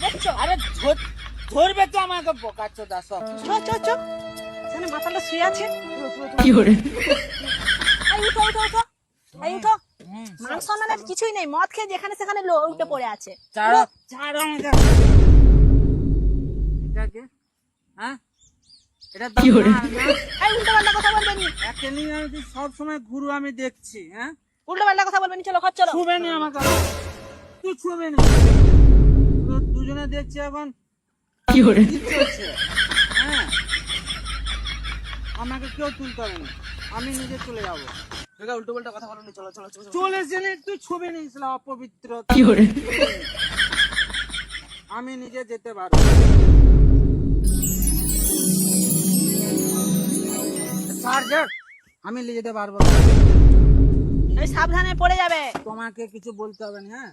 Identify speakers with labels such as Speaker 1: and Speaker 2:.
Speaker 1: দেখছো? আরে ধরবে তো আমাকে বোকাচ্ছ দাস।
Speaker 2: চ এখানে মাথাটা শুয়ে আছে। এই উঠো উঠো উঠো, এই উঠো। মান সম্মানের কিছুই নেই, মদ খেয়ে যেখানে সেখানে উঠে পড়ে আছে।
Speaker 1: ছাড়ো ছাড়ো আমাকে। এটা কে? হ্যাঁ, এটা তো আমার না।
Speaker 2: এই উল্টো পাল্টা কথা বলবেন নি,
Speaker 1: একে নিয়ে আমি সব সময় ঘুরু আমি দেখছি। হ্যাঁ,
Speaker 2: উল্টো পাল্টা কথা বলবেন নি, চলো ঘর চলো।
Speaker 1: ছুবে নি আমাকে, তুই ছুবে নি। দুজনে দেখছি এখন কি চলছে। হ্যাঁ, আমাকে কেউ তুলতে হবে না, আমি নিজে চলে যাবো।
Speaker 3: উল্টো পাল্টা কথা বলো নি, চলো চলো চলো।
Speaker 1: চলে এসে তুই ছবি নিয়েছিল অপবিত্র। আমি নিজে যেতে পারবো। চার্জার আমি নিয়ে যেতে পারবো না।
Speaker 2: এই সাবধানে পড়ে যাবে।
Speaker 1: তোমাকে কিছু বলতে হবে না। হ্যাঁ,